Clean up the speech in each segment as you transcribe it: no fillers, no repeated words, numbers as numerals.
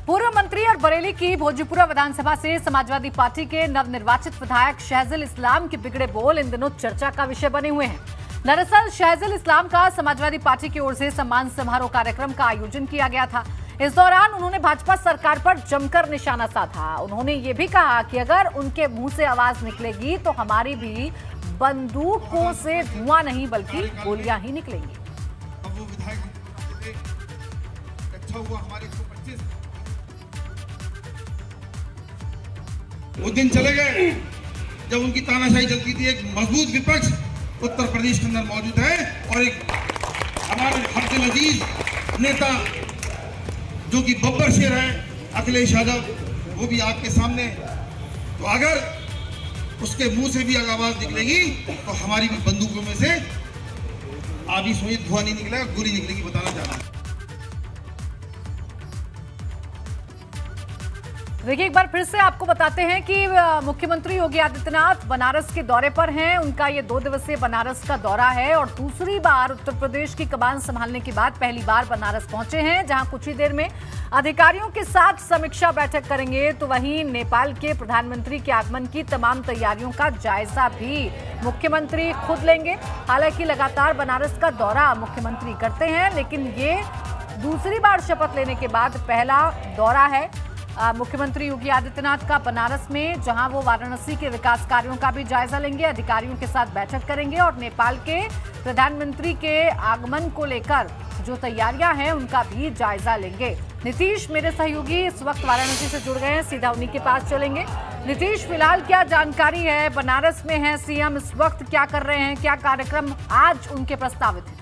पूर्व मंत्री और बरेली की भोजपुरा विधानसभा से समाजवादी पार्टी के नवनिर्वाचित विधायक शहजुल इस्लाम के बिगड़े बोल इन दिनों चर्चा का विषय बने हुए हैं। दरअसल शहजुल इस्लाम का समाजवादी पार्टी की ओर से सम्मान समारोह कार्यक्रम का आयोजन किया गया था। इस दौरान उन्होंने भाजपा सरकार पर जमकर निशाना साधा। उन्होंने ये भी कहा कि अगर उनके मुंह से आवाज निकलेगी तो हमारी भी बंदूकों से धुआं नहीं बल्कि गोलियां ही निकलेंगी। वो दिन चले गए जब उनकी तानाशाही चलती थी। एक मजबूत विपक्ष उत्तर प्रदेश के अंदर मौजूद है और एक हमारे हफ्ते अजीज नेता जो कि बब्बर शेर है अखिलेश यादव, वो भी आपके सामने। तो अगर उसके मुंह से भी अगर आवाज निकलेगी तो हमारी भी बंदूकों में से आधी सुई धुआं नहीं निकलेगा, गोली निकलेगी, बताना चाहता हूं। देखिए, एक बार फिर से आपको बताते हैं कि मुख्यमंत्री योगी आदित्यनाथ बनारस के दौरे पर हैं। उनका ये 2 दिवसीय बनारस का दौरा है और दूसरी बार उत्तर प्रदेश की कमान संभालने के बाद पहली बार बनारस पहुंचे हैं, जहां कुछ ही देर में अधिकारियों के साथ समीक्षा बैठक करेंगे। तो वहीं नेपाल के प्रधानमंत्री के आगमन की तमाम तैयारियों का जायजा भी मुख्यमंत्री खुद लेंगे। हालांकि लगातार बनारस का दौरा मुख्यमंत्री करते हैं, लेकिन ये दूसरी बार शपथ लेने के बाद पहला दौरा है मुख्यमंत्री योगी आदित्यनाथ का बनारस में, जहां वो वाराणसी के विकास कार्यों का भी जायजा लेंगे, अधिकारियों के साथ बैठक करेंगे और नेपाल के प्रधानमंत्री के आगमन को लेकर जो तैयारियां हैं उनका भी जायजा लेंगे। नीतीश मेरे सहयोगी इस वक्त वाराणसी से जुड़ गए हैं, सीधा उन्हीं के पास चलेंगे। नीतीश, फिलहाल क्या जानकारी है? बनारस में है सीएम, इस वक्त क्या कर रहे हैं, क्या कार्यक्रम आज उनके प्रस्तावित है?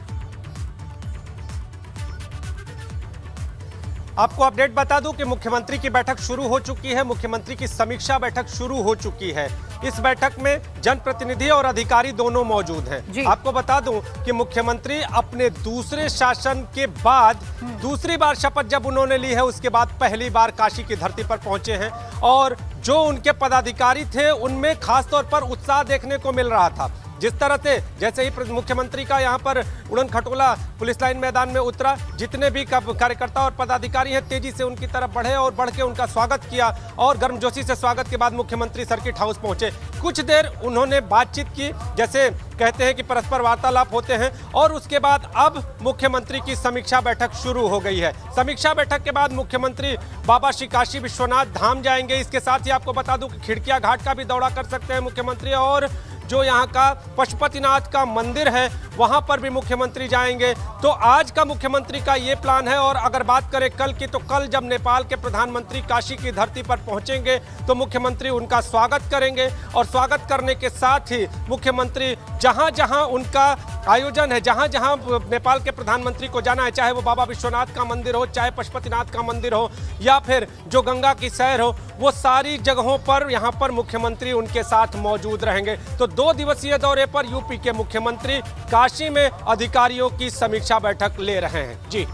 आपको अपडेट बता दूं कि मुख्यमंत्री की बैठक शुरू हो चुकी है। मुख्यमंत्री की समीक्षा बैठक शुरू हो चुकी है। इस बैठक में जनप्रतिनिधि और अधिकारी दोनों मौजूद हैं। आपको बता दूं कि मुख्यमंत्री अपने दूसरे शासन के बाद दूसरी बार शपथ जब उन्होंने ली है, उसके बाद पहली बार काशी की धरती पर पहुंचे हैं और जो उनके पदाधिकारी थे उनमें खासतौर पर उत्साह देखने को मिल रहा था। जिस तरह से जैसे ही मुख्यमंत्री का यहाँ पर उड़न खटोला पुलिस लाइन मैदान में उतरा, जितने भी कार्यकर्ता और पदाधिकारी हैं तेजी से उनकी तरफ बढ़े और बढ़ के उनका स्वागत किया और गर्मजोशी से स्वागत के बाद मुख्यमंत्री सर्किट हाउस पहुंचे। कुछ देर उन्होंने बातचीत की, जैसे कहते हैं कि परस्पर वार्तालाप होते हैं, और उसके बाद अब मुख्यमंत्री की समीक्षा बैठक शुरू हो गई है। समीक्षा बैठक के बाद मुख्यमंत्री बाबा श्री काशी विश्वनाथ धाम जाएंगे। इसके साथ ही आपको बता दूं कि खिड़किया घाट का भी दौरा कर सकते हैं मुख्यमंत्री, और जो यहाँ का पशुपतिनाथ का मंदिर है वहां पर भी मुख्यमंत्री जाएंगे। तो आज का मुख्यमंत्री का ये प्लान है। और अगर बात करें कल की, तो कल जब नेपाल के प्रधानमंत्री काशी की धरती पर पहुंचेंगे तो मुख्यमंत्री उनका स्वागत करेंगे और स्वागत करने के साथ ही मुख्यमंत्री जहां जहां उनका आयोजन है, जहां जहां नेपाल के प्रधानमंत्री को जाना है, चाहे वो बाबा विश्वनाथ का मंदिर हो, चाहे पशुपतिनाथ का मंदिर हो, या फिर जो गंगा की सैर हो, वो सारी जगहों पर यहाँ पर मुख्यमंत्री उनके साथ मौजूद रहेंगे। तो 2 दिवसीय दौरे पर यूपी के मुख्यमंत्री काशी में अधिकारियों की समीक्षा बैठक ले रहे हैं। जी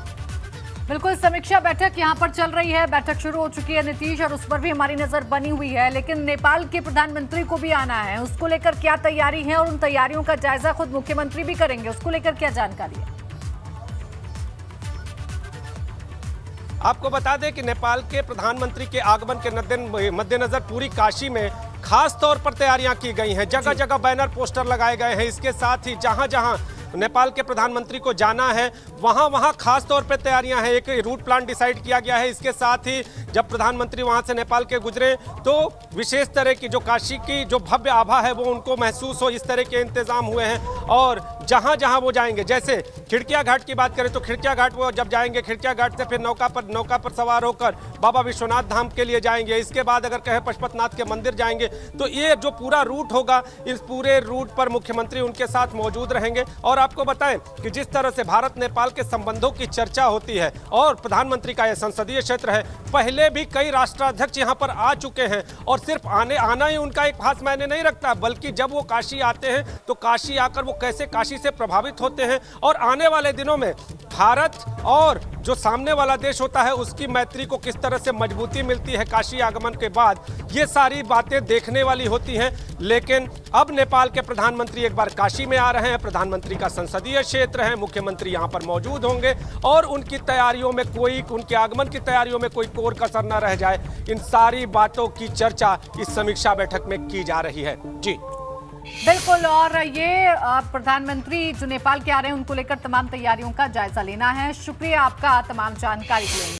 बिल्कुल, समीक्षा बैठक यहाँ पर चल रही है। बैठक शुरू हो चुकी है नीतीश, और उस पर भी हमारी नजर बनी हुई है। लेकिन नेपाल के प्रधानमंत्री को भी आना है, उसको लेकर क्या तैयारी है और उन तैयारियों का जायजा खुद मुख्यमंत्री भी करेंगे, उसको लेकर क्या जानकारी है? आपको बता दें कि नेपाल के प्रधानमंत्री के आगमन के मद्देनजर पूरी काशी में खास तौर पर तैयारियां की गई हैं। जगह जगह बैनर पोस्टर लगाए गए हैं। इसके साथ ही जहां जहां नेपाल के प्रधानमंत्री को जाना है वहां खास तौर पे तैयारियां हैं। एक रूट प्लान डिसाइड किया गया है। इसके साथ ही जब प्रधानमंत्री वहां से नेपाल के गुजरे तो विशेष तरह की जो काशी की जो भव्य आभा है वो उनको महसूस हो, इस तरह के इंतजाम हुए हैं। और जहां जहां वो जाएंगे, जैसे खिड़किया घाट की बात करें तो खिड़किया घाट वो जब जाएंगे, खिड़किया घाट से फिर नौका पर सवार होकर बाबा विश्वनाथ धाम के लिए जाएंगे। इसके बाद अगर कहे पशुपतिनाथ के मंदिर जाएंगे। तो ये जो पूरा रूट होगा, इस पूरे रूट पर मुख्यमंत्री उनके साथ मौजूद रहेंगे। और आपको बताएं कि जिस तरह से भारत नेपाल के संबंधों की चर्चा होती है और प्रधानमंत्री का यह संसदीय क्षेत्र है, पहले भी कई राष्ट्राध्यक्ष यहां पर आ चुके हैं और सिर्फ आना ही उनका एक खास मायने नहीं रखता, बल्कि जब वो काशी आते हैं तो काशी आकर वो कैसे काशी से प्रभावित होते हैं और आने वाले दिनों में भारत और जो सामने वाला देश होता है उसकी मैत्री को किस तरह से मजबूती मिलती है काशी आगमन के बाद, ये सारी बातें देखने वाली होती हैं। लेकिन अब नेपाल के प्रधानमंत्री एक बार काशी में आ रहे हैं, प्रधानमंत्री का संसदीय क्षेत्र है, मुख्यमंत्री यहां पर मौजूद होंगे और उनकी तैयारियों में उनके आगमन की तैयारियों में कोई कोर कसर न रह जाए, इन सारी बातों की चर्चा इस समीक्षा बैठक में की जा रही है। जी बिल्कुल, और ये प्रधानमंत्री जो नेपाल के आ रहे हैं उनको लेकर तमाम तैयारियों का जायजा लेना है। शुक्रिया आपका तमाम जानकारी के लिए।